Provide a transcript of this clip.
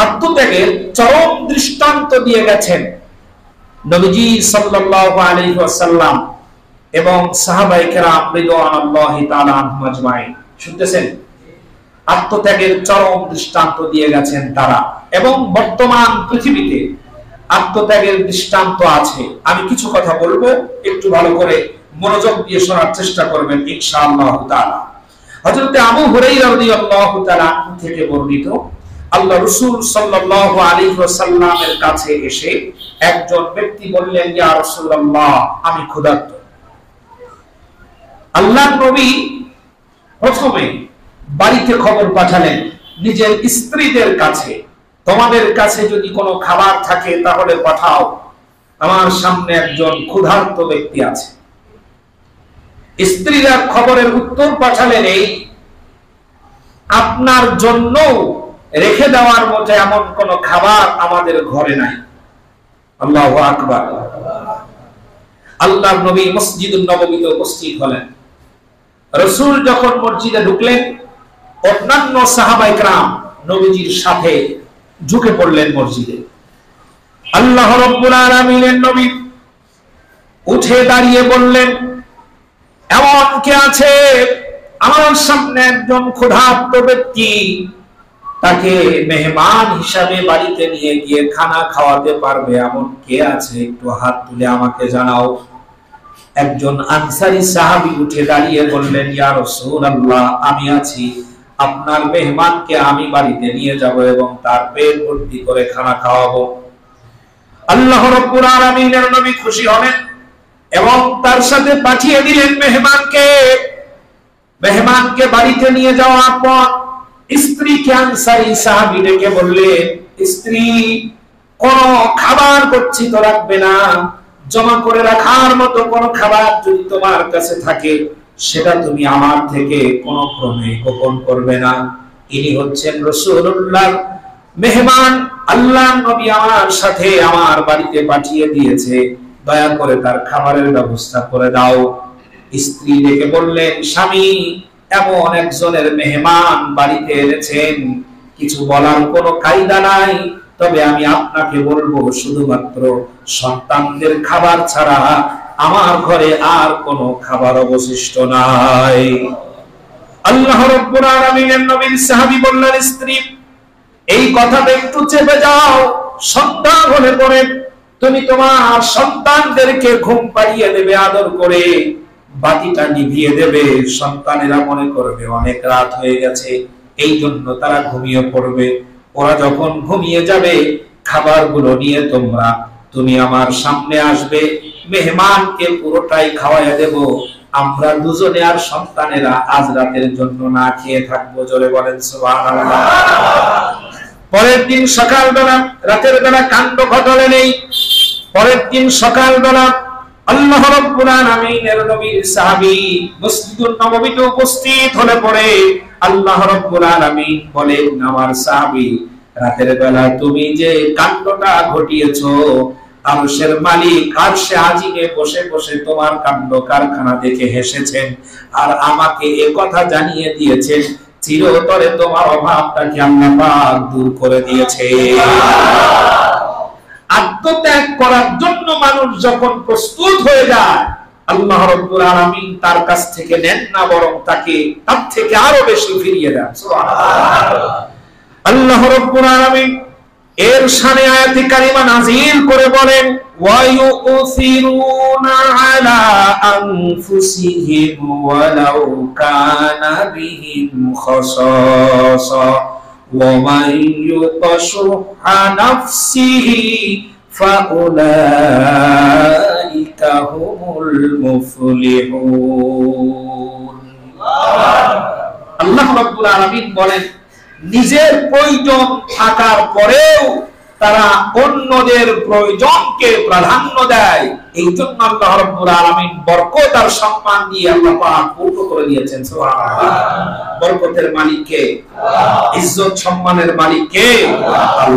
আত্মত্যাগের চরম দৃষ্টান্ত দিয়ে গেছেন নবীজি সাল্লাল্লাহু আলাইহি ওয়াসাল্লাম এবং সাহাবায়ে কেরাম রিদওয়ানুল্লাহি তাআলা আনহুম আজমাইন। শুনতেছেন? আত্মত্যাগের চরম দৃষ্টান্ত দিয়ে গেছেন তারা, এবং বর্তমান পৃথিবীতে আত্মত্যাগের দৃষ্টান্ত আছে। আমি কিছু কথা বলবো, একটু ভালো করে মনোযোগ দিয়ে শোনার চেষ্টা করবেন ইনশাআল্লাহ তাআলা। হযরত আবু হুরায়রা রাদিয়াল্লাহু তাআলা থেকে বর্ণিত, আল্লাহ রাসূল সাল্লাল্লাহু আলাইহি ওয়াসাল্লামের কাছে এসে একজন ব্যক্তি বললেন, ইয়া রাসূলুল্লাহ, আমি ক্ষুধার্ত। আল্লাহর নবী প্রথমে বাড়িতে খবর পাঠালেন নিজের স্ত্রীদের কাছে, তোমাদের কাছে যদি কোনো খাবার থাকে তাহলে পাঠাও, আমার সামনে একজন ক্ষুধার্ত ব্যক্তি আছে। স্ত্রীরা খবরের উত্তর পাঠালেন, এই আপনার জন্য রেখে দেওয়ার মতো এমন কোন খাবার আমাদের ঘরে নাই। আল্লাহু আকবার। আল্লাহর নবী মসজিদুন নববীতে উপস্থিত হলেন। রাসূল যখন মসজিদে ঢুকলেন, অন্যান্য সাহাবায়ে কেরাম নবীজির সাথে ঝুঁকে পড়লেন মসজিদে। আল্লাহ রাব্বুল আলামিনের নবী উঠে দাঁড়িয়ে বললেন, এমন কে আছে আমার সামনে একজন ক্ষুধার্ত ব্যক্তি, তাকে মেহমান হিসাবে বাড়িতে নিয়ে গিয়ে খানা খাওয়াতে পারবে, এমন কে আছে? একটু হাত তুলে আমাকে জানাও। একজন আনসারী সাহাবী উঠে দাঁড়িয়ে বললেন, ইয়া রাসূলুল্লাহ, আমি আছি, আপনার মেহমানকে আমি বাড়িতে নিয়ে যাব এবং তার পেট ভর্তি করে খানা খাওয়াবো। আল্লাহ রাব্বুল আলামিনের নবী খুশি হলেন এবং তার সাথে পাঠিয়ে দিলেন মেহমানকে বাড়িতে নিয়ে যাওয়ার পর স্ত্রীকে আনসারী সাহাবী ডেকে বললেন, স্ত্রী, কোন খাবার গচ্ছিত রাখবে না, জমা করে রাখার মতো কোন খাবার যদি তোমার কাছে থাকে সেটা তুমি আমার থেকে কোন ক্রমে গোপন করবে না। ইনি হচ্ছেন রাসূলুল্লাহর মেহমান, আল্লাহর নবী আমার সাথে আমার বাড়িতে পাঠিয়ে দিয়েছে, দয়া করে তার খাবারের ব্যবস্থা করে দাও। স্ত্রী ডেকে বললেন, স্বামী, এমন একজনের মেহমান বাড়িতে এনেছেন, কিছু বলার কোনো কায়দা নাই, তবে আমি আপনাকে বলবো, শুধুমাত্র সন্তানদের খাবার ছাড়া আমার ঘরে আর কোনো খাবার অবশিষ্ট নাই। আল্লাহ রাব্বুল আলামিনের নবীর সাহাবী বললেন, স্ত্রী, এই কথাটা একটু চেপে যাও, সন্তান হলে পরে তুমি তোমার সন্তানদেরকে ঘুম পাড়িয়ে দেবে, আদর করে বাতিটা নিভিয়ে দেবে, সন্তানেরা মনে করবে অনেক রাত হয়ে গেছে, এই জন্য তারা ঘুমিয়ে পড়বে। ওরা যখন ঘুমিয়ে যাবে, খাবারগুলো নিয়ে তুমি আমার সামনে আসবে, মেহমানকে পুরোটাই খাওয়াইয়া দেব, আমরা দুজনে আর সন্তানেরা আজ রাতের জন্য না খেয়ে থাকবো। জোরে বলেন সুবহানাল্লাহ। পরের দিন সকালবেলা, রাতের বেলা কাণ্ড ঘটলে নেই। পরের দিন সকালবেলা আল্লাহ রাব্বুল আলামিনের নবীর সাহাবী মসজিদুন নববীতে উপস্থিত হলে পরে আল্লাহ রাব্বুল আলামিন বলেন, আমার সাহাবী, রাতের বেলা তুমি যে কাণ্ডটা ঘটিয়েছো, আরশের মালিক আরশে আজিমে বসে বসে তোমার কাণ্ড কারখানা দেখে হেসেছেন আর আমাকে এই কথা জানিয়ে দিয়েছেন, চিরতরে তোমার অভাবটাকে আল্লাহ পাক দূর করে দিয়েছে। আত্মত্যাগ করার জন্য মানুষ যখন প্রস্তুত হয়ে যায়, আল্লাহ রাব্বুল আলামিন তার কাছ থেকে নেন না, বরং তাকে তার থেকে আরো বেশি ফিরিয়ে দেন। সুবহানাল্লাহ। আল্লাহ রাব্বুল আলামিন এর শানে আয়াতে কারিমা নাযিল করে বলেন, ওয়া ইউসিরুনা আলা আনফুসিহিম ওয়ালাউ কানা বিহিম খাসাসা ওয়া মান ইউকাশুহা নাফসিহি ফাউলাইকা হুমুল মুফলিহুন। আল্লাহ রাব্বুল আলামিন বলেন, নিজের প্রয়োজন থাকার পরেও তারা অন্যদের প্রয়োজনকে প্রাধান্য দেয়, এই জন্য আল্লাহ রাব্বুল আলামিন বরকত আর সম্মান দিয়ে আল্লাহ পাক পূর্ণ করে দিয়েছেন। সুবহানাল্লাহ। বরকতের মালিক কে? ইজ্জত সম্মানের মালিক কে? আল্লাহ।